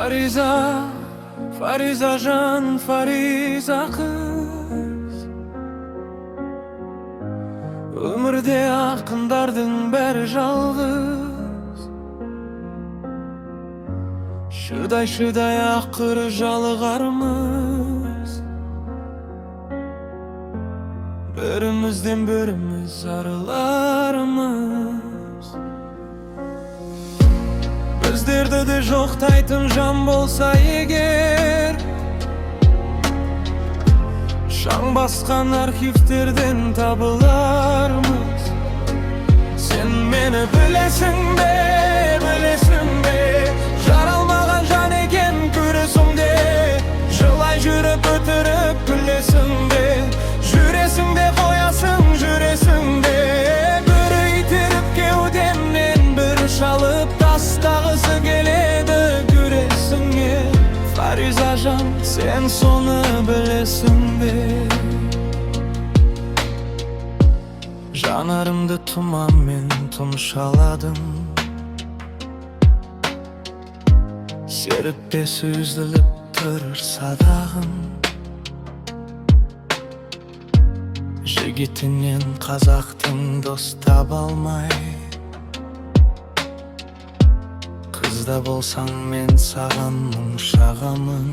Fariza, Fariza can, Fariza kız. Ömürde akındardın ber жалғыз. Şıday akır жалғармыз. Birimizden birimiz arılarımız. Bizlerde de жоқтайтын жан болса егер, шаң басқан архивтерден табылармыз. Sen meni білесің бе, жаралмаған жан екен көресің-де. Жылай жүріп өтіріп күлесің бе, жүресің-де қоясың жүресің-де. Бірі итеріп кеудемнен бір шалып тастағысы келеді көресің-е. Фариза жан, sen соны білесің бе? Жанарымды тұманмен тұмшаладым, серіппесі үзіліп тұр садағым. Жігітінен қазақтың дос таба алмай, қызда болсаң мен саған мұң шағамын.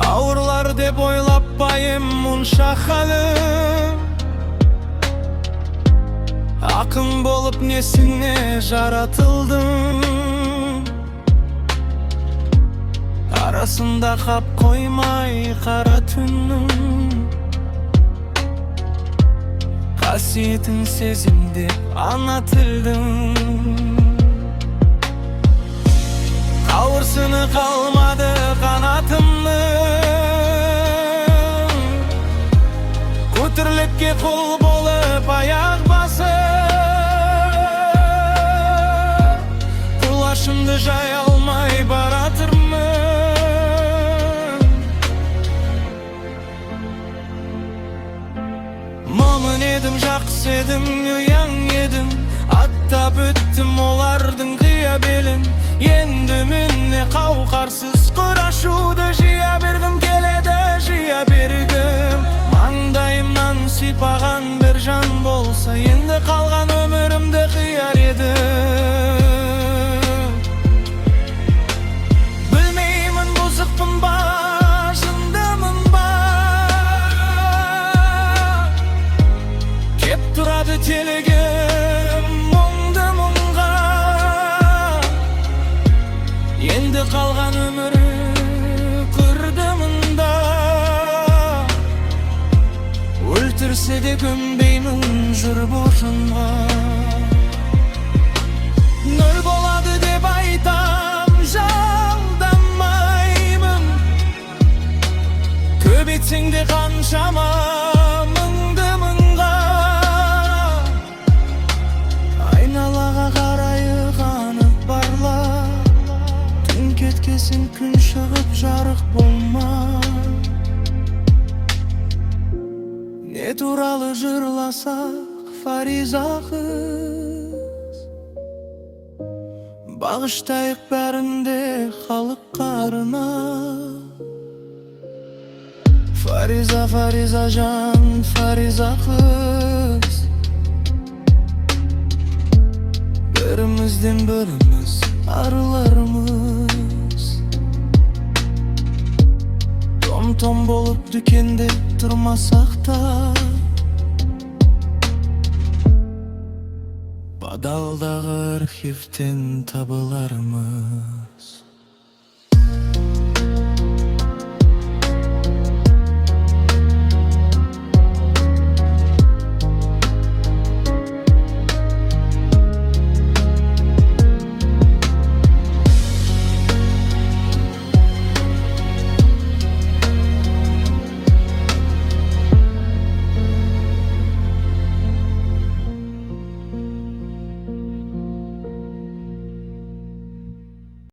Ауырлар деп ойлап байым мұнша халім, ақын болып несіне жаратылдым. Арасында қап қоймай қара түннің, қасиетін сезімдеп ана тілдің. Қауырсыны қалмады қанатымның, көтеріліпке қол болып аяқ басып, құлашымды жай алмай баратырмын. Момын едім, жақсы едім, ұяң едім, аттап өттім олардың қия белін. Енді міне қауқарсыз құрашуды жия бергім келеді, жия бергім. Маңдайымнан сипаған бір жан болса, енді қалған өмірімді қияр едім. Білмеймін бұзықпын ба, жындымын ба, кеп тұрады телегім мұңды мұңға. Енді қалған өмірі көрді мұнда, өлтірсе де көмбеймін жыр бошынға. Нөл болады деп айтам, жалданмаймын, көп етсең де қаншама мұңды мұңға. Айналаға қарай қанып барла, түн кеткесін күн шығып жарық болма. Не туралы жырласақ, Фариза қыз, бағыштайық бәрінде халық қарына. Фариза, Фариза жан, Фариза қыз, бірімізден біріміз арылармыз. Том-том болып дүкенде тұрмасақ та, бадалдағы архивтен табылармыз.